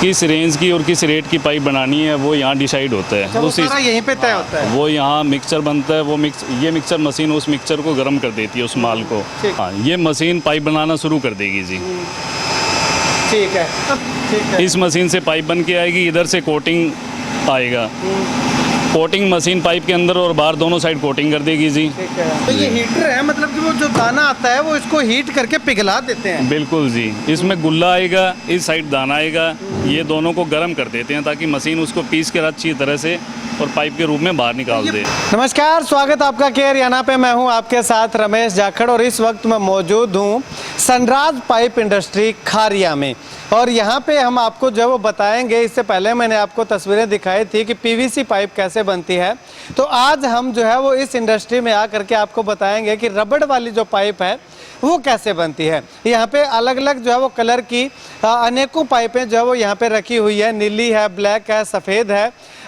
किस रेंज की और किस रेट की पाइप बनानी है वो यहाँ डिसाइड होता है। वो सारा यहीं पे तय होता है। वो यहाँ मिक्सचर बनता है, ये मिक्सचर मशीन उस मिक्सचर को गर्म कर देती है उस माल को। हाँ, ये मशीन पाइप बनाना शुरू कर देगी जी। ठीक है, ठीक है। इस मशीन से पाइप बन के आएगी, इधर से कोटिंग आएगा। कोटिंग मशीन पाइप के अंदर और बाहर दोनों साइड कोटिंग कर देगी जी। ठीक है। तो ये हीटर है, मतलब कि वो जो दाना आता है वो इसको हीट करके पिघला देते हैं। बिल्कुल जी। इसमें गुल्ला आएगा, इस साइड दाना आएगा, ये दोनों को गर्म कर देते हैं ताकि मशीन उसको पीस के अच्छी तरह से और पाइप के रूप में बाहर निकाल दे। नमस्कार, स्वागत आपका केयर याना पे। मैं हूं आपके साथ रमेश जाखड़ और इस वक्त मैं मौजूद हूं सनराज पाइप इंडस्ट्री खारिया में। और यहाँ पे हम आपको जो वो बताएंगे, इससे पहले मैंने आपको तस्वीरें दिखाई थी कि पीवीसी पाइप कैसे बनती है। तो आज हम जो है वो इस इंडस्ट्री में आकर के आपको बताएंगे कि रबड़ वाली जो पाइप है वो कैसे बनती है। यहाँ पे अलग अलग जो है वो कलर की अनेकों पाइपें जो है वो यहाँ पे रखी हुई है। नीली है, ब्लैक है, सफ़ेद है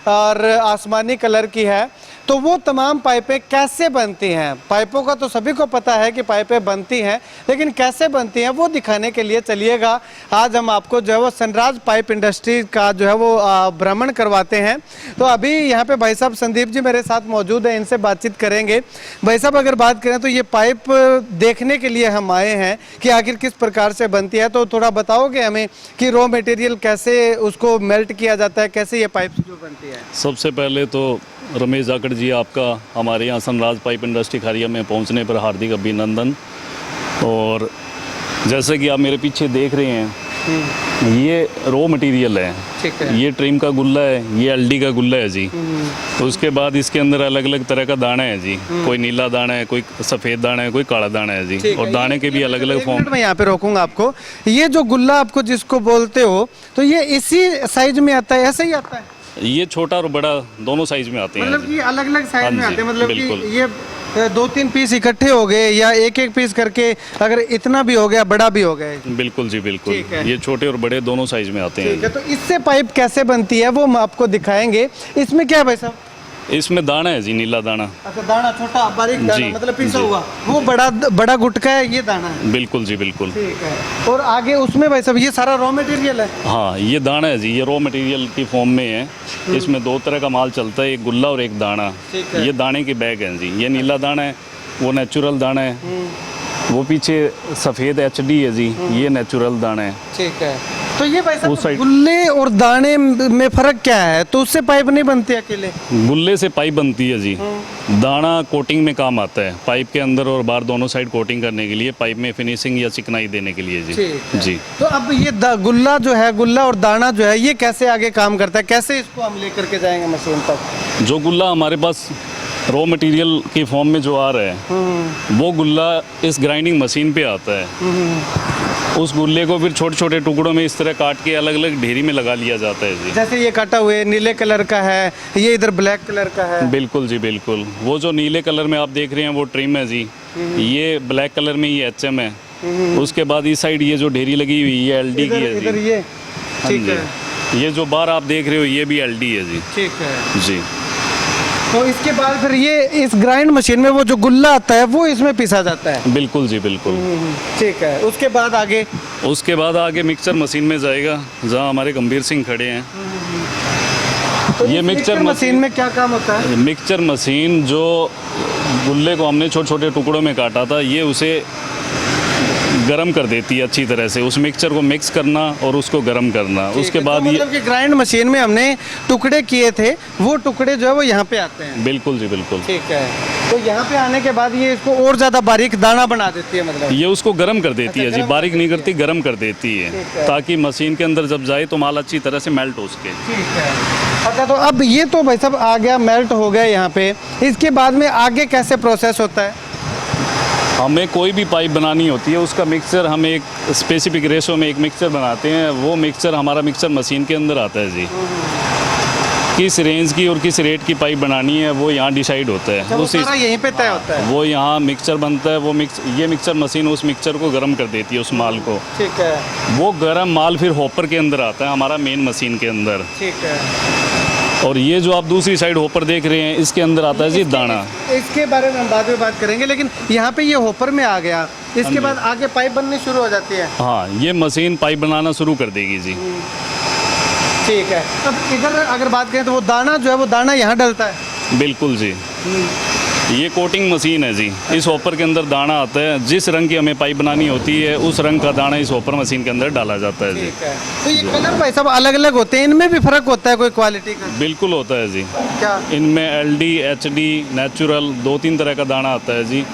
और आसमानी कलर की है। तो वो तमाम पाइपें कैसे बनती हैं, पाइपों का तो सभी को पता है कि पाइपें बनती हैं, लेकिन कैसे बनती हैं वो दिखाने के लिए चलिएगा आज हम आपको जो है वो सनराज पाइप इंडस्ट्री का जो है वो भ्रमण करवाते हैं। तो अभी यहाँ पे भाई साहब संदीप जी मेरे साथ मौजूद हैं, इनसे बातचीत करेंगे। भाई साहब, अगर बात करें तो ये पाइप देखने के लिए हम आए हैं कि आखिर किस प्रकार से बनती है, तो थोड़ा बताओगे हमें कि रॉ मटेरियल कैसे उसको मेल्ट किया जाता है, कैसे ये पाइप जो बनती है। सबसे पहले तो रमेश जाखड़ जी, आपका हमारे यहाँ सनराज पाइप इंडस्ट्री खारिया में पहुँचने पर हार्दिक अभिनंदन। और जैसे कि आप मेरे पीछे देख रहे हैं, ये रॉ मटेरियल है। ठीक है। ये ट्रिम का गुल्ला है, ये एलडी का गुल्ला है जी। तो उसके बाद इसके अंदर अलग अलग तरह का दाना है जी। कोई नीला दाना है, कोई सफ़ेद दाना है, कोई काला दाना है जी। और दाने के भी अलग अलग फॉर्म। मैं यहाँ पे रोकूंगा आपको। ये जो गुल्ला आपको जिसको बोलते हो, तो ये इसी साइज में आता है, ऐसे ही आता है? ये छोटा और बड़ा दोनों साइज में आते हैं। मतलब कि अलग अलग साइज में आते हैं, मतलब बिल्कुल। कि ये 2-3 पीस इकट्ठे हो गए या एक एक पीस करके, अगर इतना भी हो गया बड़ा भी हो गया। बिल्कुल जी, बिल्कुल। ये छोटे और बड़े दोनों साइज में आते हैं। ठीक है। तो इससे पाइप कैसे बनती है वो हम आपको दिखाएंगे। इसमें क्या है भाई साहब? इसमें दाना है जी, नीला दाना। अच्छा, दाना छोटा बारीक दाना, जी, मतलब पिसा जी। हुआ। वो बड़ा गुटका है, ये दाना है। बिल्कुल जी, बिल्कुल। ठीक है। और आगे उसमें भाई साहब ये सारा रॉ मटेरियल है? हाँ, ये दाना है जी, ये रॉ मटेरियल की फॉर्म में है। इसमें 2 तरह का माल चलता है, एक गुल्ला और एक दाना। ठीक है। ये दाने के बैग हैं जी। ये नीला दाना है, वो नेचुरल दाना है। वो पीछे सफ़ेद HD है जी, ये नेचुरल दाना है। ठीक है। तो ये भाई उस साहब साइड- गुल्ले और दाने में फर्क क्या है? तो उससे पाइप नहीं बनती अकेले? गुल्ले से पाइप बनती है जी। दाना कोटिंग में काम आता है, पाइप के अंदर और बाहर दोनों साइड कोटिंग करने के लिए, पाइप में फिनिशिंग या चिकनाई देने के लिए जी। ठीक है। जी। तो अब ये गुल्ला जो है, गुल्ला और दाना जो है, ये कैसे आगे काम करता है? कैसे इसको हम लेकर के जाएंगे मशीन तक? जो गुल्ला हमारे पास रॉ मटेरियल की फॉर्म में जो आ रहा है, वो गुल्ला इस ग्राइंडिंग मशीन पे आता है। उस गुल्ले को फिर छोटे छोटे टुकड़ों में इस तरह काट के अलग अलग ढेरी में लगा लिया जाता है जी। जैसे ये काटा हुए नीले कलर का है, ये इधर ब्लैक कलर का है। बिल्कुल जी, बिल्कुल। वो जो नीले कलर में आप देख रहे हैं वो ट्रिम है जी। ये ब्लैक कलर में ये HM है। उसके बाद इस साइड ये जो ढेरी लगी हुई है LD की है इधर जी। ये। हाँ ठीक जी। है। ये जो बार आप देख रहे हो ये भी LD है जी। ठीक है जी। तो इसके बाद फिर ये इस ग्राइंड मशीन में वो जो गुल्ला आता है वो इसमें पिसा जाता है। बिल्कुल जी, बिल्कुल। ठीक है। उसके बाद आगे मिक्सचर मशीन में जाएगा, जहाँ हमारे गंभीर सिंह खड़े हैं। तो ये इस मिक्सचर मशीन में क्या काम होता है? मिक्सचर मशीन जो गुल्ले को हमने छोटे छोटे टुकड़ों में काटा था, ये उसे गरम कर देती है अच्छी तरह से। उस मिक्सचर को मिक्स करना और उसको गरम करना। उसके बाद मतलब कि ग्राइंड मशीन में हमने टुकड़े किए थे, वो टुकड़े जो है वो यहाँ पे आते हैं। बिल्कुल जी, बिल्कुल। ठीक है। तो यहाँ पे आने के बाद ये इसको और ज़्यादा बारीक दाना बना देती है, मतलब ये उसको गरम कर देती है जी। बारीक नहीं करती, गरम कर देती ठीक है, है। ताकि मशीन के अंदर जब जाए तो माल अच्छी तरह से मेल्ट हो सके। ठीक है। अच्छा, तो अब ये तो भाई साहब आ गया, मेल्ट हो गया यहाँ पे। इसके बाद में आगे कैसे प्रोसेस होता है? हमें कोई भी पाइप बनानी होती है, उसका मिक्सचर हम एक स्पेसिफिक रेशो में एक मिक्सचर बनाते हैं। वो मिक्सचर हमारा मिक्सचर मशीन के अंदर आता है जी। किस रेंज की और किस रेट की पाइप बनानी है वो यहाँ डिसाइड होता है। वो सारा यहीं पे तय होता है। वो यहाँ मिक्सचर बनता है। ये मिक्सचर मशीन उस मिक्सचर को गर्म कर देती है, उस माल को। ठीक है। वो गर्म माल फिर हॉपर के अंदर आता है, हमारा मेन मशीन के अंदर। ठीक है। और ये जो आप दूसरी साइड हॉपर देख रहे हैं, इसके अंदर आता है जी दाना। इसके बारे में हम बाद में बात करेंगे, लेकिन यहाँ पे ये हॉपर में आ गया। इसके बाद आगे पाइप बननी शुरू हो जाती है। हाँ, ये मशीन पाइप बनाना शुरू कर देगी जी। ठीक है। अब इधर अगर बात करें तो वो दाना जो है वो दाना यहाँ डलता है। बिल्कुल जी, ये कोटिंग मशीन है जी। इस हॉपर के अंदर दाना आता है, जिस रंग की हमें पाइप बनानी होती है उस रंग का दाना इस हॉपर मशीन के अंदर डाला जाता है जी। ठीक है। तो ये कलर भाई सब अलग अलग होते हैं, इनमें भी फर्क होता है कोई क्वालिटी का? बिल्कुल होता है जी। क्या? इनमें LD, HD, नेचुरल 2-3 तरह का दाना आता है जी।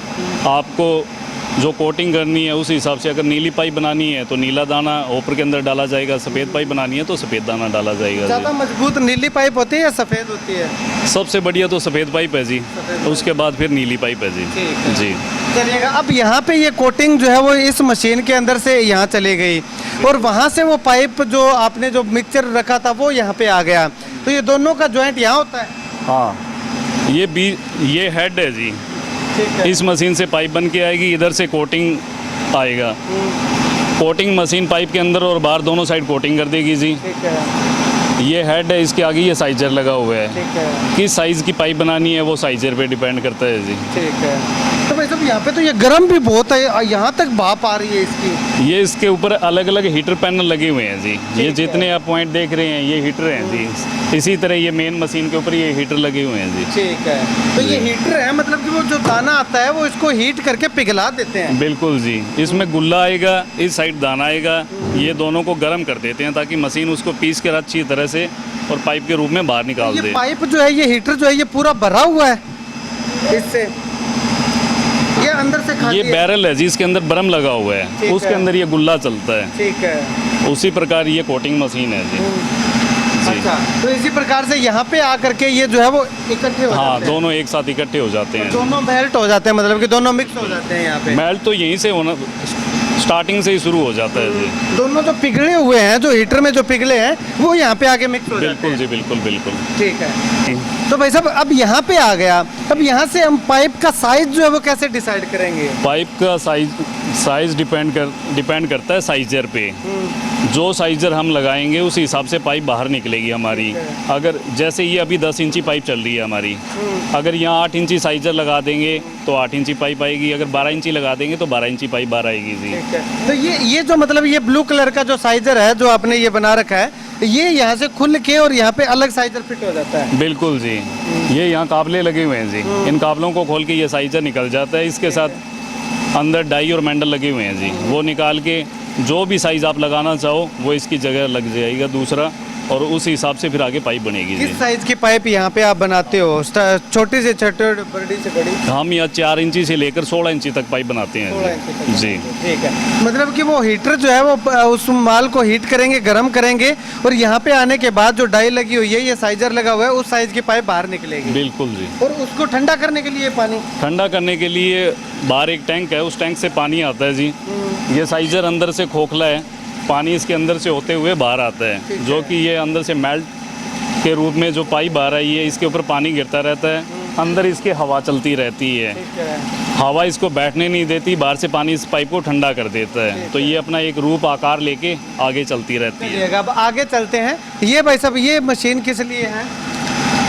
आपको जो कोटिंग करनी है उस हिसाब से, अगर नीली पाइप बनानी है तो नीला दाना हॉपर के अंदर डाला जाएगा, सफ़ेद पाइप बनानी है तो सफ़ेद दाना डाला जाएगा ज़्यादा जी। मजबूत नीली पाइप होती है या सफ़ेद होती है? सबसे बढ़िया तो सफ़ेद पाइप है जी, उसके बाद फिर नीली पाइप है जी। ठीक है। जी चलिएगा, अब यहाँ पे ये कोटिंग जो है वो इस मशीन के अंदर से यहाँ चली गई और वहाँ से वो पाइप जो आपने जो मिक्सचर रखा था वो यहाँ पे आ गया, तो ये दोनों का जॉइंट यहाँ होता है? हाँ, ये हेड है जी। ठीक है। इस मशीन से पाइप बन के आएगी, इधर से कोटिंग आएगा। कोटिंग मशीन पाइप के अंदर और बाहर दोनों साइड कोटिंग कर देगी जी। ठीक है। ये हेड है, इसके आगे ये साइजर लगा हुआ है। ठीक है। किस साइज़ की पाइप बनानी है वो साइजर पे डिपेंड करता है जी। ठीक है। तो भाई साहब यहाँ पे तो ये गर्म भी बहुत है, यहाँ तक भाप आ रही है इसकी। ये इसके ऊपर अलग अलग हीटर पैनल लगे हुए हैं जी। ये जितने आप पॉइंट देख रहे हैं ये हीटर हैं जी। इसी तरह ये मेन मशीन के ऊपर ये हीटर लगे हुए हैं जी। ठीक है। तो ये हीटर है, मतलब कि वो जो दाना आता है वो इसको हीट करके पिघला देते हैं? बिल्कुल जी, इसमें गुल्ला आएगा, इस साइड दाना आएगा, ये दोनों को गर्म कर देते हैं ताकि मशीन उसको पीस कर अच्छी तरह से और पाइप के रूप में बाहर निकाल ये दे। पाइप जो है, ये हीटर जो है ये पूरा भरा हुआ है इससे, ये अंदर से खाली ये है? बैरल है जी, इसके अंदर बरम लगा हुआ है, ठीक उसके है। अंदर ये गुल्ला चलता है। ठीक है। उसी प्रकार ये कोटिंग मशीन है जी। जी। अच्छा, तो इसी प्रकार से यहाँ पे आकर के ये जो है वो इकट्ठे हो हाँ, जाते हैं? दोनों एक साथ इकट्ठे हो जाते हैं। दोनों मेल्ट हो जाते हैं, मतलब कि दोनों मिक्स हो जाते हैं यहाँ पे? मेल्ट तो यहीं से होना, स्टार्टिंग से ही शुरू हो जाता है जी। दोनों जो पिघले हुए हैं, जो हीटर में जो पिघले हैं वो यहाँ पे आके मिक्स हो जाते बिल्कुल हैं? जी, बिल्कुल बिल्कुल। ठीक है। तो भाई साहब अब यहाँ पे आ गया, अब यहाँ से हम पाइप का साइज जो है वो कैसे डिसाइड करेंगे? पाइप का साइज डिपेंड करता है साइजर पे। जो साइजर हम लगाएंगे उस हिसाब से पाइप बाहर निकलेगी हमारी। अगर जैसे ये अभी 10 इंची पाइप चल रही है हमारी, अगर यहाँ 8 इंची साइजर लगा देंगे तो 8 इंची पाइप आएगी, अगर 12 इंची लगा देंगे तो 12 इंची पाइप बाहर आएगी जी। ठीक है। तो ये जो मतलब ये ब्लू कलर का जो साइजर है जो आपने ये बना रखा है, ये यहाँ से खुल के और यहाँ पे अलग साइजर फिट हो जाता है? बिल्कुल जी, ये यहाँ काबले लगे हुए हैं जी। इन काबलों को खोल के ये साइजर निकल जाता है। इसके साथ अंदर डाई और मैंडल लगे हुए हैं जी, वो निकाल के जो भी साइज़ आप लगाना चाहो वो इसकी जगह लग जाएगा दूसरा, और उस हिसाब से फिर आगे पाइप बनेगी जी। किस साइज की पाइप यहाँ पे आप बनाते हो? छोटी से छोटी, बड़ी से बड़ी? हम यहाँ 4 इंची से लेकर 16 इंची तक पाइप बनाते 16 इंची हैं तक। जी। ठीक है। मतलब कि वो हीटर जो है वो उस माल को हीट करेंगे, गर्म करेंगे, और यहाँ पे आने के बाद जो डाई लगी हुई है, ये साइजर लगा हुआ है, उस साइज की पाइप बाहर निकलेगी? बिल्कुल जी। और उसको ठंडा करने के लिए पानी? ठंडा करने के लिए बाहर एक टैंक है, उस टैंक से पानी आता है जी। ये साइजर अंदर से खोखला है, पानी इसके अंदर से होते हुए बाहर आता है, जो कि ये अंदर से मेल्ट के रूप में जो पाइप बाहर आई है, इसके ऊपर पानी गिरता रहता है, अंदर इसके हवा चलती रहती है। ठीक है। हवा इसको बैठने नहीं देती, बाहर से पानी इस पाइप को ठंडा कर देता है, तो ये अपना एक रूप आकार लेके आगे चलती रहती है। चलिएगा, अब आगे चलते हैं। ये भाई साहब ये मशीन किस लिए है?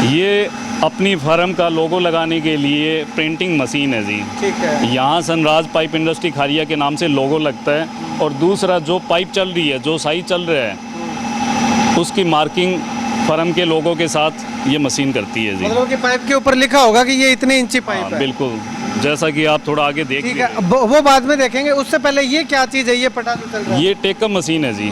ये अपनी फर्म का लोगो लगाने के लिए प्रिंटिंग मशीन है जी। ठीक है। यहाँ सनराज पाइप इंडस्ट्री खारिया के नाम से लोगो लगता है, और दूसरा जो पाइप चल रही है, जो साइज चल रहा है, उसकी मार्किंग फर्म के लोगों के साथ ये मशीन करती है जी। मतलब कि पाइप के ऊपर लिखा होगा कि ये इतने इंची पाइप हाँ, है? बिल्कुल, जैसा कि आप थोड़ा आगे देख ठीक लीजिए। है, वो बाद में देखेंगे। उससे पहले ये क्या चीज़ है, ये पता तो चल रहा है? ये टेकअप मशीन है जी।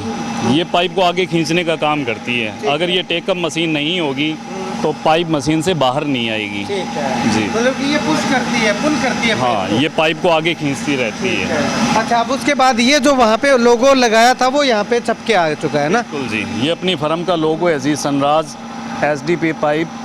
ये पाइप को आगे खींचने का काम करती है। अगर ये टेकअप मशीन नहीं होगी तो पाइप मशीन से बाहर नहीं आएगी। ठीक है जी। मतलब कि ये पुश करती है, पुल करती है हाँ, पाइप को। ये पाइप को आगे खींचती रहती है। अच्छा, अब उसके बाद ये जो वहाँ पे लोगो लगाया था वो यहाँ पे छप के आ चुका है ना? बिल्कुल जी, ये अपनी फर्म का लोगो है जी, Sanraj SDP pipe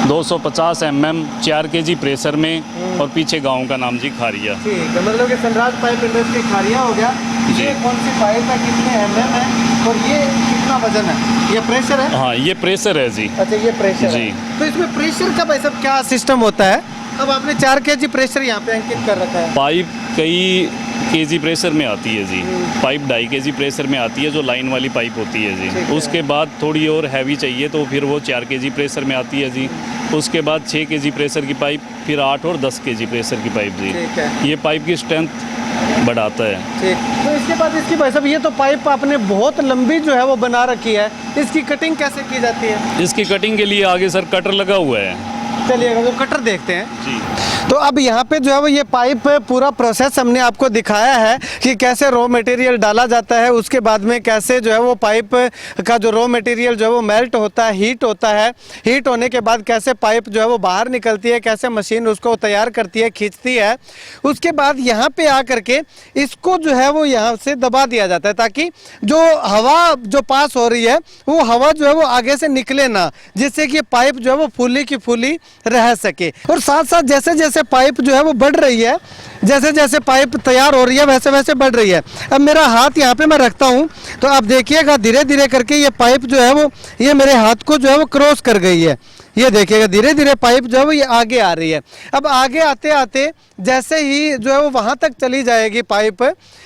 250 mm 4 kg pressure में, और पीछे गांव का नाम जी खारिया। ठीक है, मतलब कि सनराज पाइप इंडस्ट्री खारिया हो गया। जी। ये कौन सी पाइप है, कितने MM है, और ये कितना वजन है? ये प्रेशर है? हाँ, ये प्रेशर है जी। अच्छा, ये प्रेशर जी। है। तो इसमें प्रेशर का भाई साहब क्या सिस्टम होता है? अब आपने 4 kg प्रेशर यहाँ पे अंकित कर रखा है। पाइप कई केजी प्रेशर में आती है जी। पाइप 2.5 kg प्रेशर में आती है, जो लाइन वाली पाइप होती है ठीक जी। है। उसके बाद थोड़ी और हैवी चाहिए तो फिर वो 4 kg प्रेशर में आती है जी। उसके बाद 6 kg प्रेशर की पाइप, फिर 8 और 10 kg प्रेशर की पाइप जी। ठीक है। ये पाइप की स्ट्रेंथ बढ़ाता है। ठीक, तो इसके बाद इसकी भाई साहब ये तो पाइप आपने बहुत लंबी जो है वो बना रखी है, इसकी कटिंग कैसे की जाती है? इसकी कटिंग के लिए आगे सर कटर लगा हुआ है। चलिएगा वो कटर देखते हैं जी। तो अब यहाँ पे जो है वो ये पाइप पूरा प्रोसेस हमने आपको दिखाया है कि कैसे रॉ मटेरियल डाला जाता है, उसके बाद में कैसे जो है वो पाइप का जो रॉ मटेरियल जो है वो मेल्ट होता है, हीट होता है, हीट होने के बाद कैसे पाइप जो है वो बाहर निकलती है, कैसे मशीन उसको तैयार करती है, खींचती है। उसके बाद यहाँ पे आकर के इसको जो है वो यहाँ से दबा दिया जाता है ताकि जो हवा जो पास हो रही है वो हवा जो है वो आगे से निकले ना, जिससे कि पाइप जो है वो फूली की फूली रह सके। और साथ साथ जैसे जैसे पाइप जो है वो बढ़ रही है, जैसे जैसे पाइप तैयार हो रही है वैसे वैसे बढ़ रही है। अब मेरा हाथ यहाँ पे मैं रखता हूँ तो आप देखिएगा धीरे धीरे करके ये पाइप जो है वो ये मेरे हाथ को जो है वो क्रॉस कर गई है। ये देखिएगा धीरे धीरे पाइप जो है वो ये आगे आ रही है। अब आगे आते आते जैसे ही जो है वो वहाँ तक चली जाएगी पाइप,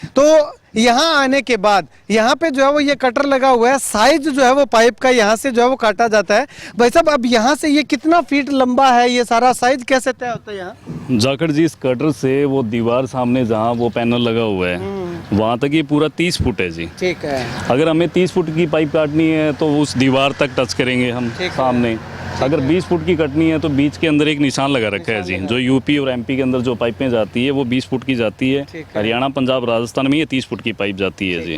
तो यहाँ आने के बाद यहाँ पे जो है वो ये कटर लगा हुआ है, साइज जो है वो पाइप का यहाँ से जो है वो काटा जाता है। भाई साहब अब यहाँ से ये कितना फीट लंबा है, ये सारा साइज कैसे तय होता है यहाँ? जाखड़ जी इस कटर से वो दीवार सामने जहाँ वो पैनल लगा हुआ है वहाँ तक ये पूरा 30 फुट है जी। ठीक है। अगर हमें 30 फुट की पाइप काटनी है तो उस दीवार तक टच करेंगे हम सामने। अगर 20 फुट की कटनी है तो बीच के अंदर एक निशान लगा रखा है जी। जो यूपी और एमपी के अंदर जो पाइपें जाती है वो 20 फुट की जाती है। हरियाणा, पंजाब, राजस्थान में ये 30 फुट की पाइप जाती है जी।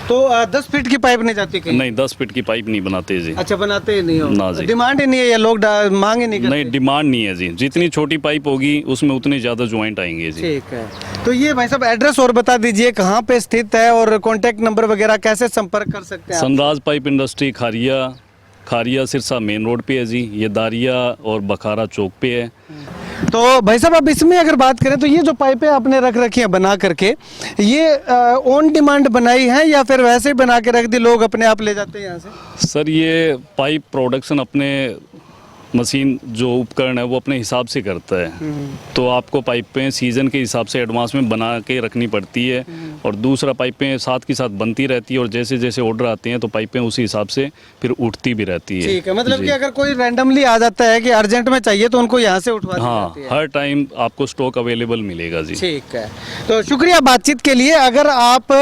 तो 10 फीट की पाइप नहीं जाती कहीं? नहीं, 10 फीट की पाइप नहीं बनाते जी। अच्छा, बनाते ही नहीं हो? ना जी। डिमांड ही नहीं है या लोग मांग ही नहीं करते? नहीं, डिमांड नहीं है जी। जितनी छोटी पाइप होगी उसमें उतने ज़्यादा ज्वाइंट आएंगे जी। ठीक है। तो ये भाई साहब एड्रेस और बता दीजिए कहाँ पे स्थित है और कॉन्टेक्ट नंबर वगैरह कैसे संपर्क कर सकते हैं? Sunraj pipe industry Kharia Sirsa main road पे है जी। ये दारिया और बखारा चौक पे है। तो भाई साहब अब इसमें अगर बात करें तो ये जो पाइपें आपने रख रखी हैं बना करके, ये ऑन डिमांड बनाई है या फिर वैसे ही बना के रख दी, लोग अपने आप ले जाते हैं यहाँ से? सर ये पाइप प्रोडक्शन अपने मशीन जो उपकरण है वो अपने हिसाब से करता है। तो आपको पाइपें सीज़न के हिसाब से एडवांस में बना के रखनी पड़ती है और दूसरा पाइपें साथ के साथ बनती रहती है और जैसे जैसे ऑर्डर आते हैं तो पाइपें उसी हिसाब से फिर उठती भी रहती है। ठीक है, मतलब कि अगर कोई रैंडमली आ जाता है कि अर्जेंट में चाहिए तो उनको यहाँ से उठवा दी हाँ, जाती है। हर टाइम आपको स्टॉक अवेलेबल मिलेगा जी। ठीक है, तो शुक्रिया बातचीत के लिए। अगर आप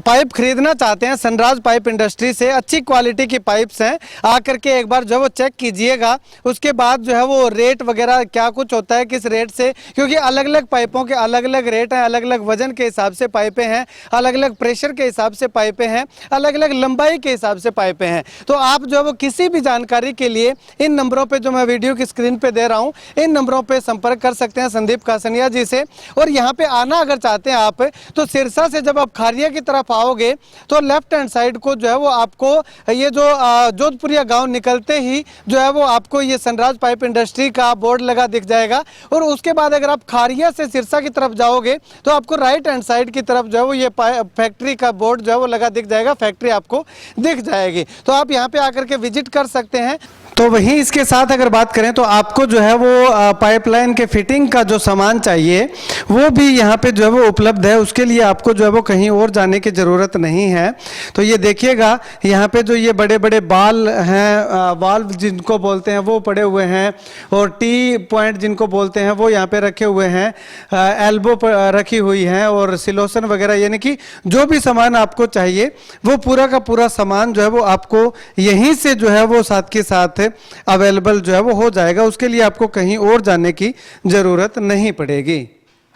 पाइप खरीदना चाहते हैं सनराज पाइप इंडस्ट्री से, अच्छी क्वालिटी की पाइप्स हैं, आकर के एक बार जो वो चेक कीजिएगा। उसके बाद जो है वो रेट वगैरह क्या कुछ होता है, किस रेट से, क्योंकि अलग अलग पाइपों के अलग अलग रेट हैं, अलग अलग वजन के हिसाब से पाइपें हैं, अलग अलग प्रेशर के हिसाब से पाइपें हैं, अलग अलग लंबाई के हिसाब से पाइपें हैं। तो आप जो है वो किसी भी जानकारी के लिए इन नंबरों पे जो मैं वीडियो की स्क्रीन पे दे रहा हूँ, इन नंबरों पे संपर्क कर सकते हैं संदीप कासनिया जी से। और यहाँ पे आना अगर चाहते हैं आप तो सिरसा से जब आप खारिया की तरफ आओगे तो लेफ्ट हैंड साइड को जो है वो आपको ये जो जोधपुरिया गाँव निकलते ही जो है वो आपको ये सनराज पाइप इंडस्ट्री का बोर्ड लगा दिख जाएगा। और उसके बाद अगर आप खारिया से सिरसा की तरफ जाओगे तो आपको राइट हैंड साइड की तरफ जो है वो ये फैक्ट्री का बोर्ड जो है वो लगा दिख जाएगा, फैक्ट्री आपको दिख जाएगी। तो आप यहाँ पे आकर के विजिट कर सकते हैं। तो वहीं इसके साथ अगर बात करें तो आपको जो है वो पाइपलाइन के फिटिंग का जो सामान चाहिए वो भी यहाँ पे जो है वो उपलब्ध है। उसके लिए आपको जो है वो कहीं और जाने की ज़रूरत नहीं है। तो ये देखिएगा यहाँ पे जो ये बड़े बड़े बाल हैं, वाल्व जिनको बोलते हैं वो पड़े हुए हैं, और टी पॉइंट जिनको बोलते हैं वो यहाँ पे रखे हुए हैं, एल्बो रखी हुई हैं, और सिलोसन वगैरह, यानी कि जो भी सामान आपको चाहिए वो पूरा का पूरा सामान जो है वो आपको यहीं से जो है वो साथ के साथ अवेलेबल जो है वो हो जाएगा। उसके लिए आपको कहीं और जाने की ज़रूरत नहीं पड़ेगी।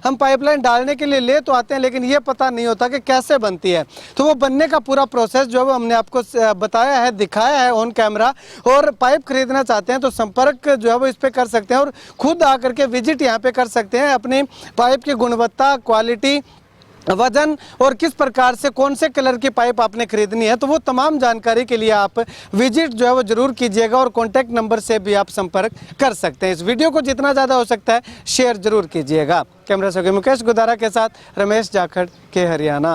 हम पाइपलाइन डालने के लिए ले तो आते हैं लेकिन ये पता नहीं होता कि कैसे बनती है। तो वो बनने का पूरा प्रोसेस जो है वो हमने आपको बताया है, दिखाया है ऑन कैमरा। और पाइप खरीदना चाहते हैं तो संपर्क जो है वो इस पे कर सकते हैं और खुद आकर के विजिट यहाँ पे कर सकते हैं। अपनी पाइप की गुणवत्ता, क्वालिटी, वजन और किस प्रकार से कौन से कलर की पाइप आपने खरीदनी है, तो वो तमाम जानकारी के लिए आप विजिट जो है वो जरूर कीजिएगा और कॉन्टैक्ट नंबर से भी आप संपर्क कर सकते हैं। इस वीडियो को जितना ज़्यादा हो सकता है शेयर जरूर कीजिएगा। कैमरा से मुकेश गुदारा के साथ रमेश जाखड़ के हरियाणा।